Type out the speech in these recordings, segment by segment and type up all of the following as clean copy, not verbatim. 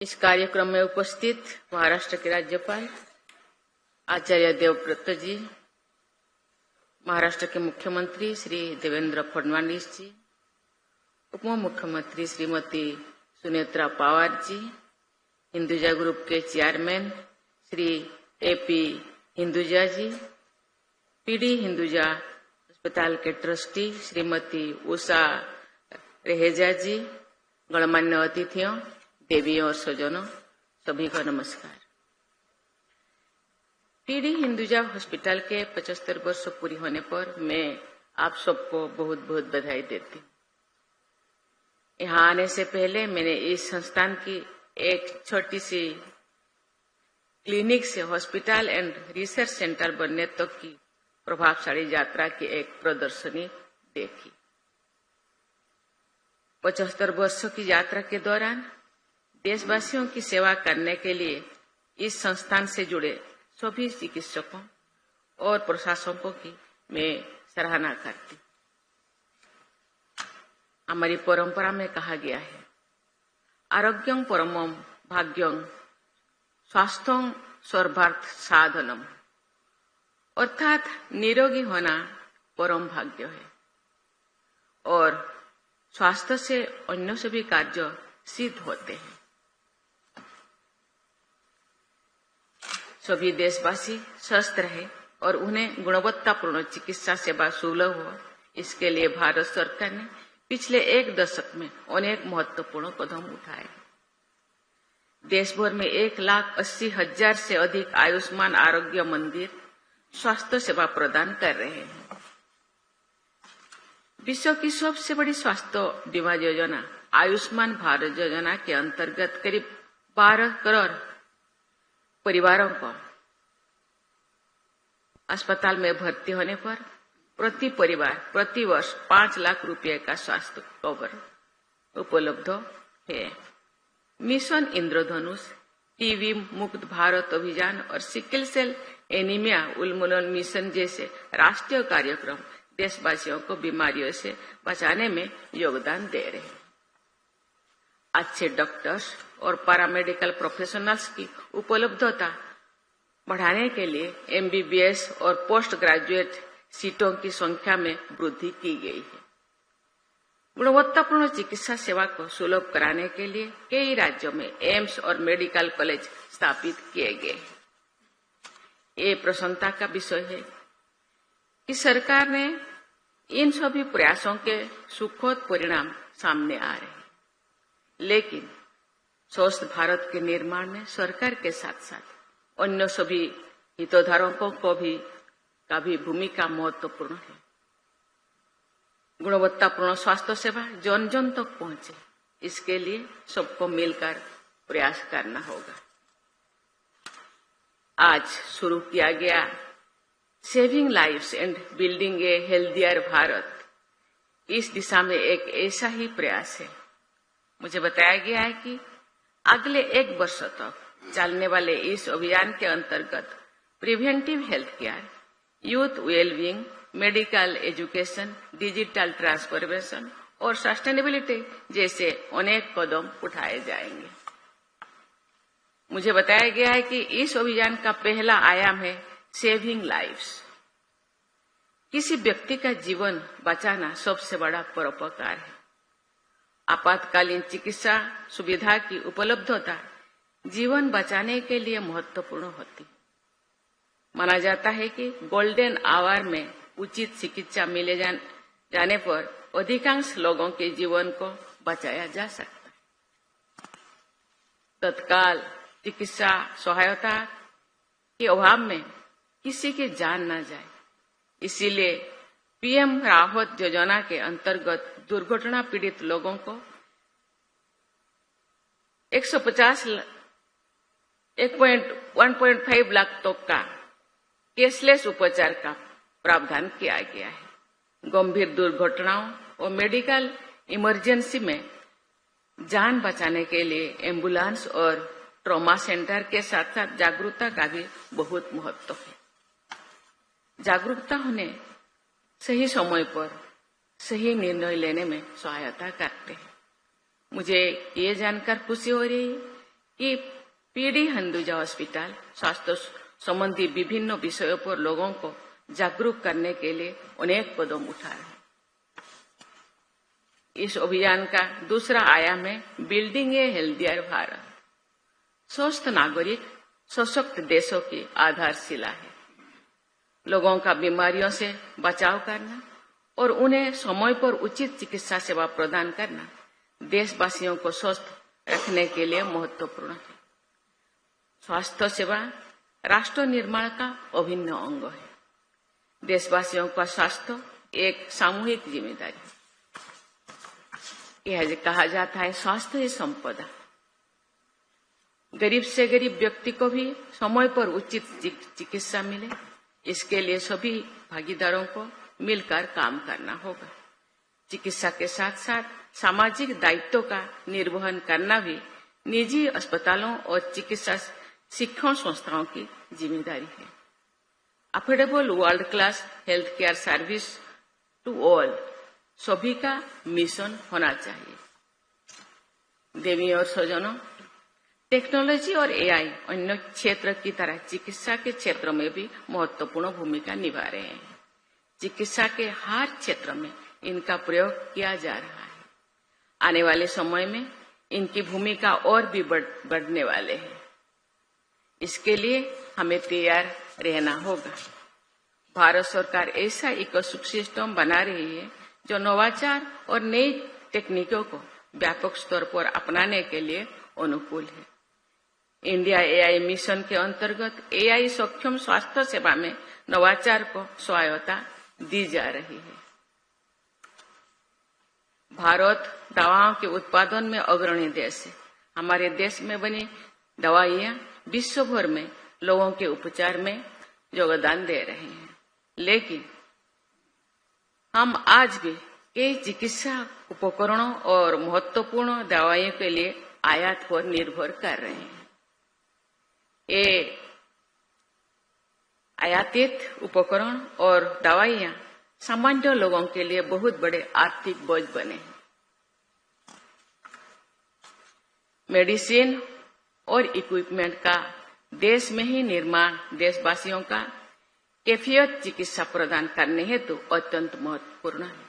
इस कार्यक्रम में उपस्थित महाराष्ट्र के राज्यपाल आचार्य देवव्रत जी, महाराष्ट्र के मुख्यमंत्री श्री देवेंद्र फडणवीस जी, उप मुख्यमंत्री श्रीमती सुनेत्रा पवार जी, हिंदुजा ग्रुप के चेयरमैन श्री एपी हिंदुजा जी, पीडी हिंदुजा अस्पताल के ट्रस्टी श्रीमती उषा रहेजा जी, गणमान्य अतिथियों, देवियों और स्वजनों, सभी को नमस्कार। पीडी हिंदुजा हॉस्पिटल के 75 वर्ष पूरी होने पर मैं आप सबको बहुत बहुत बधाई देती हूँ। यहाँ आने से पहले मैंने इस संस्थान की एक छोटी सी क्लिनिक से हॉस्पिटल एंड रिसर्च सेंटर बनने तक की प्रभावशाली यात्रा की एक प्रदर्शनी देखी। 75 वर्षों की यात्रा के दौरान देशवासियों की सेवा करने के लिए इस संस्थान से जुड़े सभी चिकित्सकों और प्रशासकों की मैं सराहना करती हूँ। हमारी परंपरा में कहा गया है, आरोग्यं परमं भाग्यं स्वास्थ्यं सर्वार्थ साधनम, अर्थात निरोगी होना परम भाग्य है और स्वास्थ्य से अन्य सभी कार्य सिद्ध होते हैं। सभी देशवासी स्वस्थ रहे और उन्हें गुणवत्तापूर्ण चिकित्सा सेवा सुलभ हो, इसके लिए भारत सरकार ने पिछले एक दशक में अनेक महत्वपूर्ण कदम उठाए। देश भर में 1,80,000 से अधिक आयुष्मान आरोग्य मंदिर स्वास्थ्य सेवा प्रदान कर रहे हैं। विश्व की सबसे बड़ी स्वास्थ्य बीमा योजना आयुष्मान भारत योजना के अंतर्गत करीब 12 करोड़ परिवारों को अस्पताल में भर्ती होने पर प्रति परिवार प्रति वर्ष 5 लाख रुपए का स्वास्थ्य कवर उपलब्ध है। मिशन इंद्रधनुष, टीबी मुक्त भारत अभियान और सिकल सेल एनीमिया उन्मूलन मिशन जैसे राष्ट्रीय कार्यक्रम देशवासियों को बीमारियों से बचाने में योगदान दे रहे हैं। अच्छे डॉक्टर्स और पैरामेडिकल प्रोफेशनल्स की उपलब्धता बढ़ाने के लिए एमबीबीएस और पोस्ट ग्रेजुएट सीटों की संख्या में वृद्धि की गई है। गुणवत्तापूर्ण चिकित्सा सेवा को सुलभ कराने के लिए कई राज्यों में एम्स और मेडिकल कॉलेज स्थापित किए गए हैं। ये प्रसन्नता का विषय है कि सरकार ने इन सभी प्रयासों के सुखद परिणाम सामने आ रहे हैं। लेकिन स्वस्थ भारत के निर्माण में सरकार के साथ साथ अन्य सभी हितधारकों को भी भूमिका महत्वपूर्ण है। गुणवत्तापूर्ण स्वास्थ्य सेवा जन जन तक पहुंचे, इसके लिए सबको मिलकर प्रयास करना होगा। आज शुरू किया गया saving lives and building A healthier Bharat इस दिशा में एक ऐसा ही प्रयास है। मुझे बताया गया है कि अगले 1 वर्ष तक चलने वाले इस अभियान के अंतर्गत preventive health care, youth wellbeing, medical education, digital transformation और सस्टेनेबिलिटी जैसे अनेक कदम उठाए जाएंगे। मुझे बताया गया है कि इस अभियान का पहला आयाम है सेविंग लाइव्स। किसी व्यक्ति का जीवन बचाना सबसे बड़ा परोपकार है। आपातकालीन चिकित्सा सुविधा की उपलब्धता जीवन बचाने के लिए महत्वपूर्ण होती है। माना जाता है कि गोल्डन आवर में उचित चिकित्सा मिले जाने पर अधिकांश लोगों के जीवन को बचाया जा सकता है। तत्काल चिकित्सा सहायता के अभाव में किसी की जान न जाए, इसीलिए पीएम राहत योजना के अंतर्गत दुर्घटना पीड़ित लोगों को 1.5 लाख तक का कैशलेस उपचार का प्रावधान किया गया है। गंभीर दुर्घटनाओं और मेडिकल इमरजेंसी में जान बचाने के लिए एम्बुलेंस और ट्रॉमा सेंटर के साथ साथ जागरूकता का भी बहुत महत्व है। जागरूकता होने सही समय पर सही निर्णय लेने में सहायता करते हैं। मुझे ये जानकर खुशी हो रही है कि पीडी हिंदुजा हॉस्पिटल स्वास्थ्य संबंधी विभिन्न विषयों पर लोगों को जागरूक करने के लिए अनेक कदम उठा रहे हैं। इस अभियान का दूसरा आयाम है बिल्डिंग ए हेल्थियर भारत। स्वस्थ नागरिक सशक्त देशों की आधारशिला है। लोगों का बीमारियों से बचाव करना और उन्हें समय पर उचित चिकित्सा सेवा प्रदान करना देशवासियों को स्वस्थ रखने के लिए महत्वपूर्ण है। स्वास्थ्य सेवा राष्ट्र निर्माण का अभिन्न अंग है। देशवासियों का स्वास्थ्य एक सामूहिक जिम्मेदारी है। यह कहा जाता है स्वास्थ्य ही संपदा। गरीब से गरीब व्यक्ति को भी समय पर उचित चिकित्सा मिले, इसके लिए सभी भागीदारों को मिलकर काम करना होगा। चिकित्सा के साथ साथ सामाजिक दायित्वों का निर्वहन करना भी निजी अस्पतालों और चिकित्सा शिक्षण संस्थाओं की जिम्मेदारी है। Affordable world class health care service to all सभी का मिशन होना चाहिए। देवी और स्वजनों, टेक्नोलॉजी और एआई अन्य क्षेत्र की तरह चिकित्सा के क्षेत्र में भी महत्वपूर्ण भूमिका निभा रहे हैं। चिकित्सा के हर क्षेत्र में इनका प्रयोग किया जा रहा है। आने वाले समय में इनकी भूमिका और भी बढ़ने वाले हैं। इसके लिए हमें तैयार रहना होगा। भारत सरकार ऐसा इकोसिस्टम बना रही है जो नवाचार और नई तकनीकों को व्यापक स्तर पर अपनाने के लिए अनुकूल है। इंडिया एआई मिशन के अंतर्गत एआई सक्षम स्वास्थ्य सेवा में नवाचार को सहायता दी जा रही है। भारत दवाओं के उत्पादन में अग्रणी देश है। हमारे देश में बनी दवाइयां विश्व भर में लोगों के उपचार में योगदान दे रहे हैं, लेकिन हम आज भी कई चिकित्सा उपकरणों और महत्वपूर्ण दवाइयों के लिए आयात पर निर्भर कर रहे हैं। ये आयातित उपकरण और दवाइयां सामान्य लोगों के लिए बहुत बड़े आर्थिक बोझ बने हैं। मेडिसिन और इक्विपमेंट का देश में ही निर्माण देशवासियों का कैफियत चिकित्सा प्रदान करने हेतु अत्यंत महत्वपूर्ण है।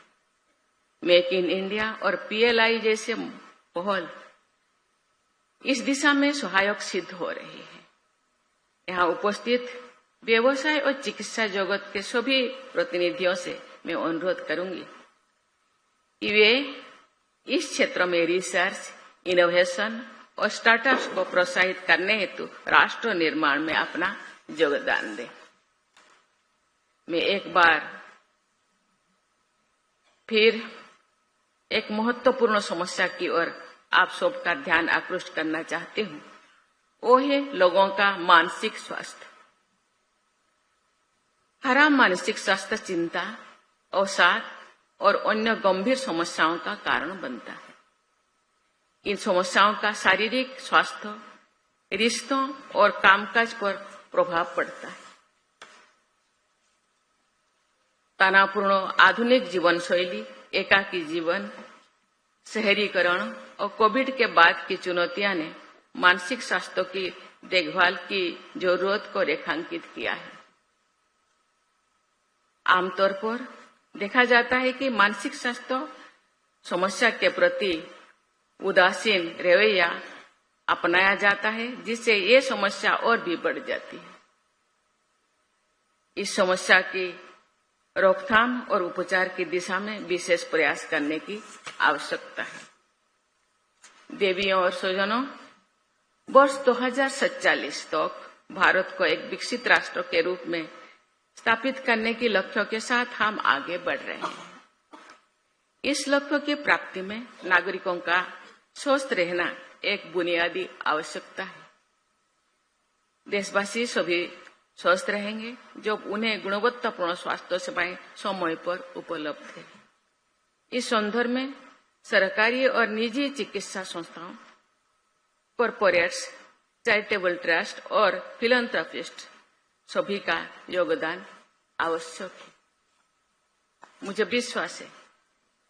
मेक इन इंडिया और पीएलआई जैसे पहल इस दिशा में सहायक सिद्ध हो रही है। यहाँ उपस्थित व्यवसाय और चिकित्सा जगत के सभी प्रतिनिधियों से मैं अनुरोध करूंगी कि वे इस क्षेत्र में रिसर्च, इनोवेशन और स्टार्टअप्स को प्रोत्साहित करने हेतु राष्ट्र निर्माण में अपना योगदान दें। मैं एक बार फिर एक महत्वपूर्ण समस्या की ओर आप सबका ध्यान आकृष्ट करना चाहती हूँ। वो है लोगों का मानसिक स्वास्थ्य। खराब मानसिक स्वास्थ्य चिंता, अवसाद और अन्य गंभीर समस्याओं का कारण बनता है। इन समस्याओं का शारीरिक स्वास्थ्य, रिश्तों और कामकाज पर प्रभाव पड़ता है। तनावपूर्ण आधुनिक जीवन शैली, एकाकी जीवन, शहरीकरण और कोविड के बाद की चुनौतियां ने मानसिक स्वास्थ्य की देखभाल की जरूरत को रेखांकित किया है। आमतौर पर देखा जाता है कि मानसिक स्वास्थ्य समस्या के प्रति उदासीन रवैया अपनाया जाता है, जिससे ये समस्या और भी बढ़ जाती है। इस समस्या की रोकथाम और उपचार की दिशा में विशेष प्रयास करने की आवश्यकता है। देवियों और स्वजनों, वर्ष 2047 तक भारत को एक विकसित राष्ट्र के रूप में स्थापित करने की लक्ष्यों के साथ हम आगे बढ़ रहे हैं। इस लक्ष्य की प्राप्ति में नागरिकों का स्वस्थ रहना एक बुनियादी आवश्यकता है। देशवासी सभी स्वस्थ रहेंगे जब उन्हें गुणवत्तापूर्ण स्वास्थ्य सेवाएं समय पर उपलब्ध है। इस संदर्भ में सरकारी और निजी चिकित्सा संस्थाओं, कॉर्पोरेट्स, चैरिटेबल ट्रस्ट और फिलैंथ्रोपिस्ट सभी का योगदान आवश्यक है। मुझे विश्वास है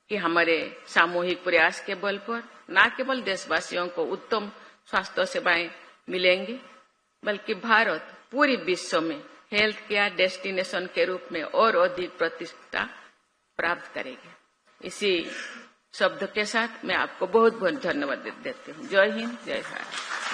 कि हमारे सामूहिक प्रयास के बल पर न केवल देशवासियों को उत्तम स्वास्थ्य सेवाएं मिलेंगी, बल्कि भारत पूरी विश्व में हेल्थ केयर डेस्टिनेशन के रूप में और अधिक प्रतिष्ठा प्राप्त करेगी। इसी शब्द के साथ मैं आपको बहुत बहुत धन्यवाद देती हूँ। जय हिंद, जय भारत।